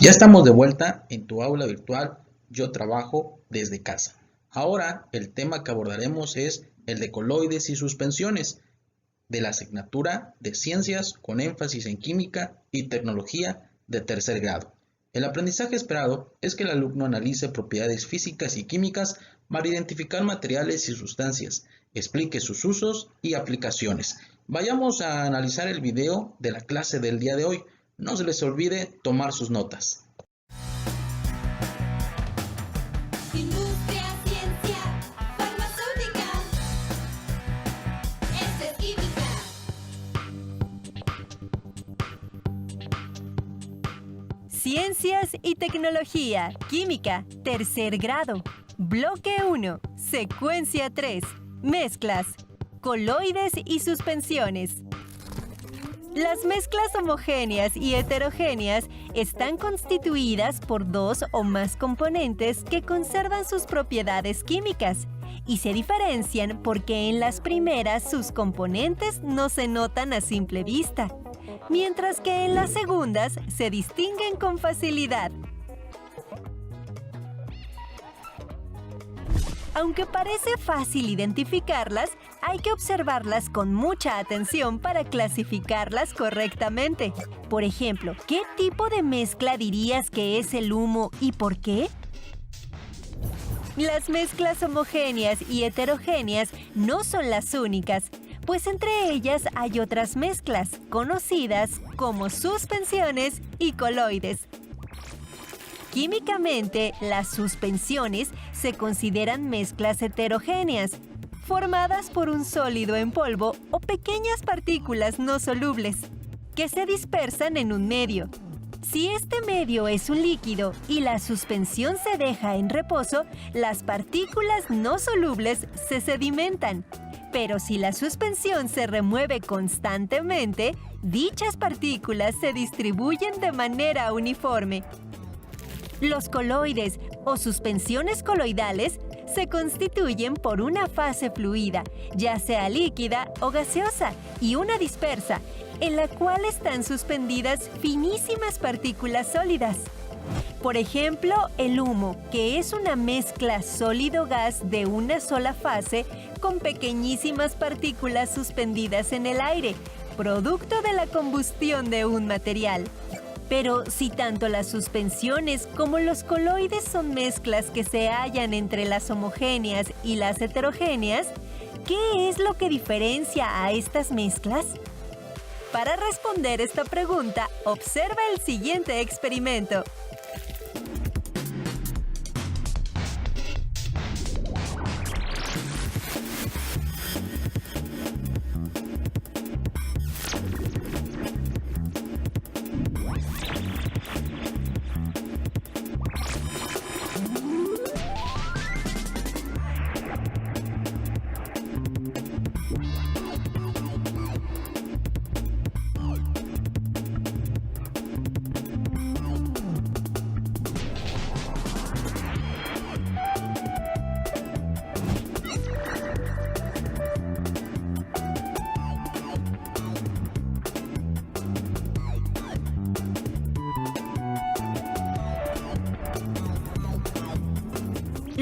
Ya estamos de vuelta en tu aula virtual. Yo trabajo desde casa. Ahora el tema que abordaremos es el de coloides y suspensiones de la asignatura de Ciencias con énfasis en Química y Tecnología de tercer grado. El aprendizaje esperado es que el alumno analice propiedades físicas y químicas para identificar materiales y sustancias, explique sus usos y aplicaciones. Vayamos a analizar el video de la clase del día de hoy. No se les olvide tomar sus notas. Industria, ciencia, farmacéutica. Esto es química. Ciencias y tecnología, química, tercer grado. Bloque 1, secuencia 3, mezclas, coloides y suspensiones. Las mezclas homogéneas y heterogéneas están constituidas por dos o más componentes que conservan sus propiedades químicas y se diferencian porque en las primeras sus componentes no se notan a simple vista, mientras que en las segundas se distinguen con facilidad. Aunque parece fácil identificarlas, hay que observarlas con mucha atención para clasificarlas correctamente. Por ejemplo, ¿qué tipo de mezcla dirías que es el humo y por qué? Las mezclas homogéneas y heterogéneas no son las únicas, pues entre ellas hay otras mezclas, conocidas como suspensiones y coloides. Químicamente, las suspensiones se consideran mezclas heterogéneas, formadas por un sólido en polvo o pequeñas partículas no solubles, que se dispersan en un medio. Si este medio es un líquido y la suspensión se deja en reposo, las partículas no solubles se sedimentan. Pero si la suspensión se remueve constantemente, dichas partículas se distribuyen de manera uniforme. Los coloides o suspensiones coloidales se constituyen por una fase fluida, ya sea líquida o gaseosa, y una dispersa, en la cual están suspendidas finísimas partículas sólidas. Por ejemplo, el humo, que es una mezcla sólido-gas de una sola fase con pequeñísimas partículas suspendidas en el aire, producto de la combustión de un material. Pero si tanto las suspensiones como los coloides son mezclas que se hallan entre las homogéneas y las heterogéneas, ¿qué es lo que diferencia a estas mezclas? Para responder esta pregunta, observa el siguiente experimento.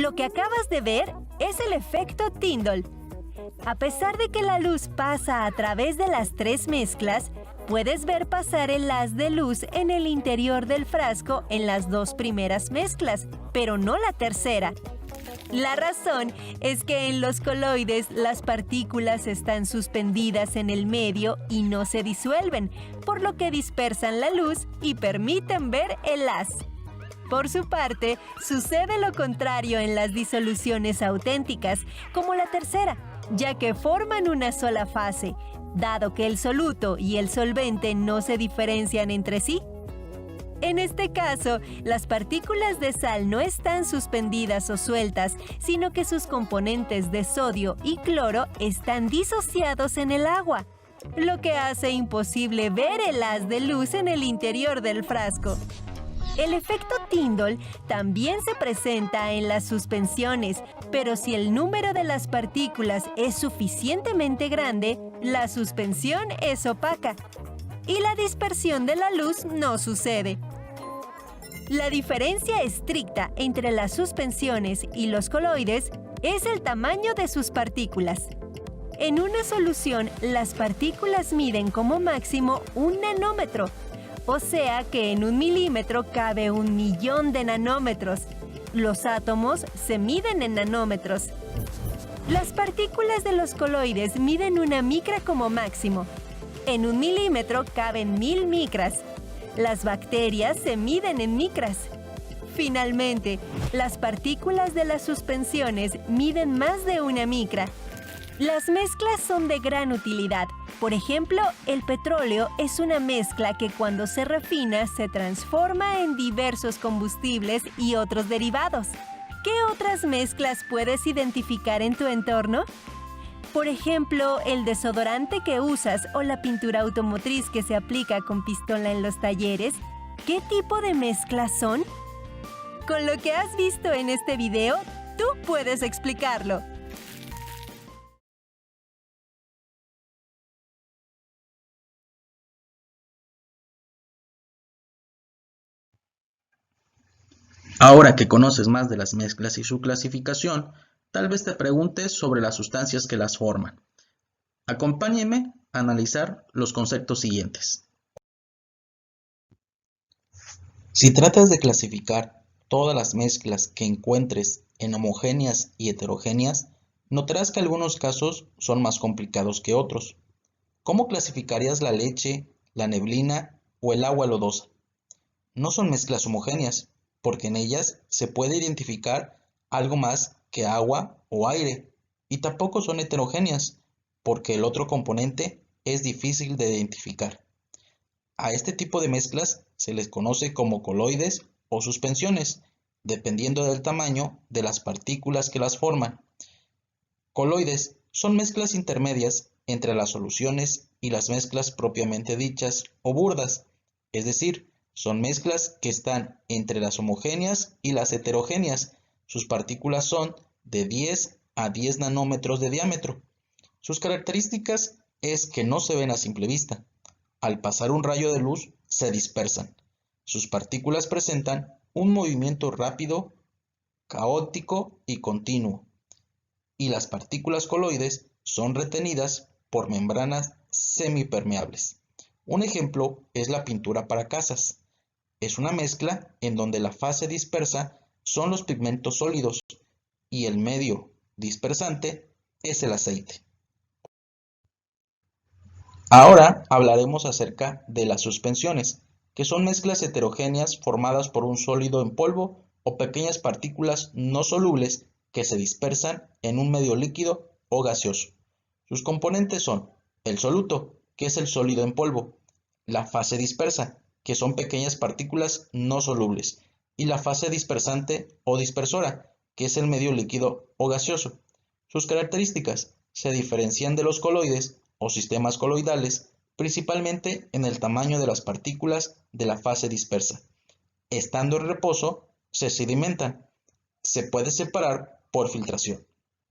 Lo que acabas de ver es el efecto Tyndall. A pesar de que la luz pasa a través de las tres mezclas, puedes ver pasar el haz de luz en el interior del frasco en las dos primeras mezclas, pero no la tercera. La razón es que en los coloides las partículas están suspendidas en el medio y no se disuelven, por lo que dispersan la luz y permiten ver el haz. Por su parte, sucede lo contrario en las disoluciones auténticas, como la tercera, ya que forman una sola fase, dado que el soluto y el solvente no se diferencian entre sí. En este caso, las partículas de sal no están suspendidas o sueltas, sino que sus componentes de sodio y cloro están disociados en el agua, lo que hace imposible ver el haz de luz en el interior del frasco. El efecto Tyndall también se presenta en las suspensiones, pero si el número de las partículas es suficientemente grande, la suspensión es opaca y la dispersión de la luz no sucede. La diferencia estricta entre las suspensiones y los coloides es el tamaño de sus partículas. En una solución, las partículas miden como máximo 1 nanómetro, o sea que en 1 milímetro cabe 1.000.000 de nanómetros. Los átomos se miden en nanómetros. Las partículas de los coloides miden 1 micra como máximo. En 1 milímetro caben 1000 micras. Las bacterias se miden en micras. Finalmente, las partículas de las suspensiones miden más de 1 micra. Las mezclas son de gran utilidad. Por ejemplo, el petróleo es una mezcla que cuando se refina se transforma en diversos combustibles y otros derivados. ¿Qué otras mezclas puedes identificar en tu entorno? Por ejemplo, el desodorante que usas o la pintura automotriz que se aplica con pistola en los talleres. ¿Qué tipo de mezclas son? Con lo que has visto en este video, tú puedes explicarlo. Ahora que conoces más de las mezclas y su clasificación, tal vez te preguntes sobre las sustancias que las forman. Acompáñenme a analizar los conceptos siguientes. Si tratas de clasificar todas las mezclas que encuentres en homogéneas y heterogéneas, notarás que algunos casos son más complicados que otros. ¿Cómo clasificarías la leche, la neblina o el agua lodosa? No son mezclas homogéneas, porque en ellas se puede identificar algo más que agua o aire, y tampoco son heterogéneas, porque el otro componente es difícil de identificar. A este tipo de mezclas se les conoce como coloides o suspensiones, dependiendo del tamaño de las partículas que las forman. Coloides son mezclas intermedias entre las soluciones y las mezclas propiamente dichas o burdas, es decir, son mezclas que están entre las homogéneas y las heterogéneas. Sus partículas son de 10 a 10 nanómetros de diámetro. Sus características es que no se ven a simple vista. Al pasar un rayo de luz, se dispersan. Sus partículas presentan un movimiento rápido, caótico y continuo. Y las partículas coloides son retenidas por membranas semipermeables. Un ejemplo es la pintura para casas. Es una mezcla en donde la fase dispersa son los pigmentos sólidos y el medio dispersante es el aceite. Ahora hablaremos acerca de las suspensiones, que son mezclas heterogéneas formadas por un sólido en polvo o pequeñas partículas no solubles que se dispersan en un medio líquido o gaseoso. Sus componentes son el soluto, que es el sólido en polvo, la fase dispersa, que son pequeñas partículas no solubles, y la fase dispersante o dispersora, que es el medio líquido o gaseoso. Sus características se diferencian de los coloides o sistemas coloidales, principalmente en el tamaño de las partículas de la fase dispersa. Estando en reposo, se sedimentan. Se puede separar por filtración.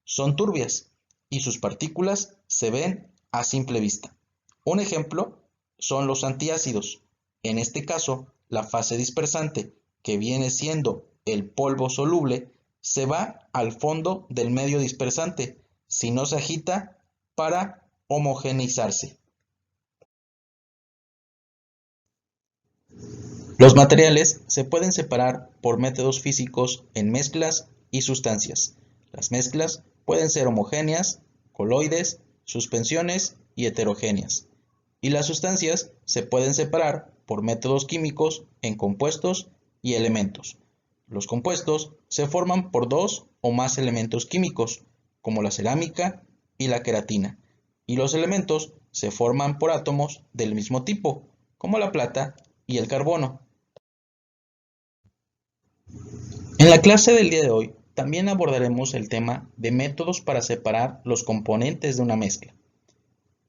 Son turbias y sus partículas se ven a simple vista. Un ejemplo son los antiácidos. En este caso, la fase dispersante, que viene siendo el polvo soluble, se va al fondo del medio dispersante si no se agita para homogeneizarse. Los materiales se pueden separar por métodos físicos en mezclas y sustancias. Las mezclas pueden ser homogéneas, coloides, suspensiones y heterogéneas. Y las sustancias se pueden separar por métodos químicos en compuestos y elementos. Los compuestos se forman por 2 o más elementos químicos, como la cerámica y la queratina, y los elementos se forman por átomos del mismo tipo, como la plata y el carbono. En la clase del día de hoy también abordaremos el tema de métodos para separar los componentes de una mezcla.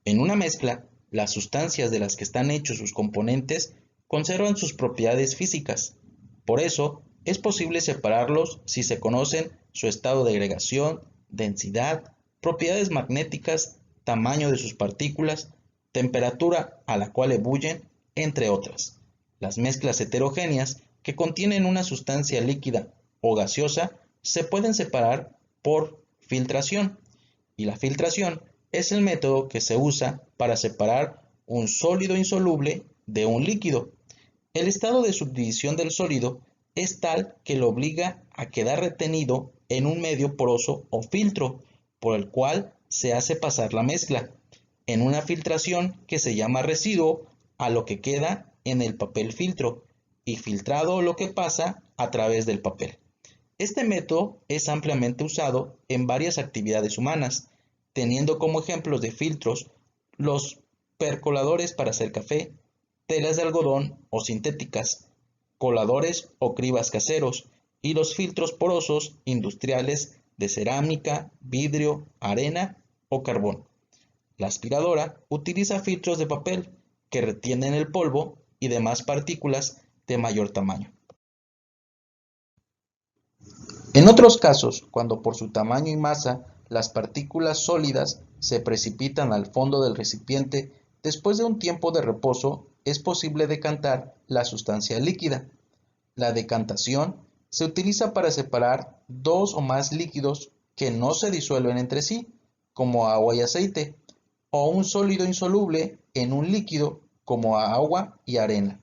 En una mezcla, las sustancias de las que están hechos sus componentes conservan sus propiedades físicas. Por eso, es posible separarlos si se conocen su estado de agregación, densidad, propiedades magnéticas, tamaño de sus partículas, temperatura a la cual ebullen, entre otras. Las mezclas heterogéneas que contienen una sustancia líquida o gaseosa se pueden separar por filtración. Y la filtración es el método que se usa para separar un sólido insoluble de un líquido. El estado de subdivisión del sólido es tal que lo obliga a quedar retenido en un medio poroso o filtro, por el cual se hace pasar la mezcla, en una filtración que se llama residuo a lo que queda en el papel filtro, y filtrado lo que pasa a través del papel. Este método es ampliamente usado en varias actividades humanas, teniendo como ejemplos de filtros los percoladores para hacer café, telas de algodón o sintéticas, coladores o cribas caseros y los filtros porosos industriales de cerámica, vidrio, arena o carbón. La aspiradora utiliza filtros de papel que retienen el polvo y demás partículas de mayor tamaño. En otros casos, cuando por su tamaño y masa las partículas sólidas se precipitan al fondo del recipiente, después de un tiempo de reposo es posible decantar la sustancia líquida. La decantación se utiliza para separar dos o más líquidos que no se disuelven entre sí, como agua y aceite, o un sólido insoluble en un líquido, como agua y arena.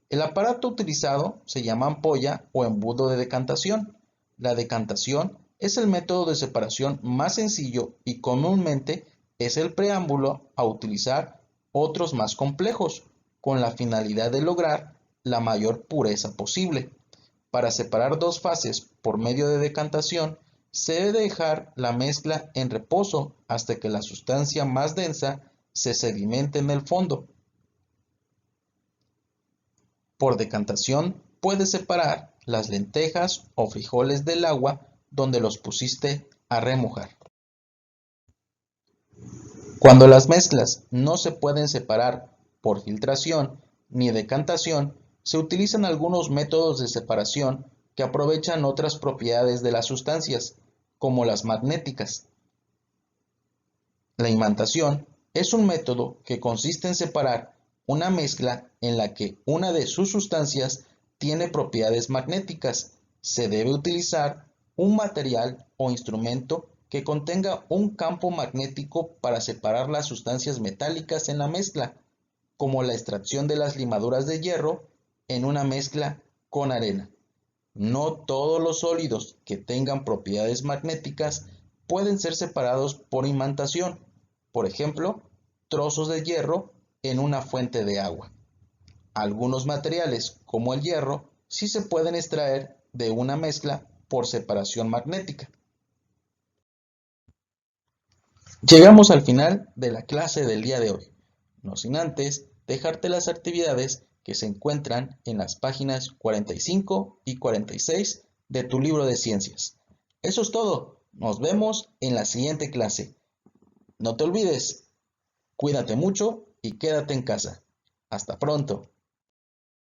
El aparato utilizado se llama ampolla o embudo de decantación. La decantación es el método de separación más sencillo y comúnmente es el preámbulo a utilizar otros más complejos, con la finalidad de lograr la mayor pureza posible. Para separar dos fases por medio de decantación, se debe dejar la mezcla en reposo hasta que la sustancia más densa se sedimente en el fondo. Por decantación, puedes separar las lentejas o frijoles del agua donde los pusiste a remojar. Cuando las mezclas no se pueden separar por filtración ni decantación, se utilizan algunos métodos de separación que aprovechan otras propiedades de las sustancias, como las magnéticas. La imantación es un método que consiste en separar una mezcla en la que una de sus sustancias tiene propiedades magnéticas. Se debe utilizar un material o instrumento que contenga un campo magnético para separar las sustancias metálicas en la mezcla, como la extracción de las limaduras de hierro en una mezcla con arena. No todos los sólidos que tengan propiedades magnéticas pueden ser separados por imantación. Por ejemplo, trozos de hierro en una fuente de agua. Algunos materiales, como el hierro, sí se pueden extraer de una mezcla por separación magnética. Llegamos al final de la clase del día de hoy, no sin antes dejarte las actividades que se encuentran en las páginas 45 y 46 de tu libro de ciencias. Eso es todo. Nos vemos en la siguiente clase. No te olvides, cuídate mucho y quédate en casa. Hasta pronto.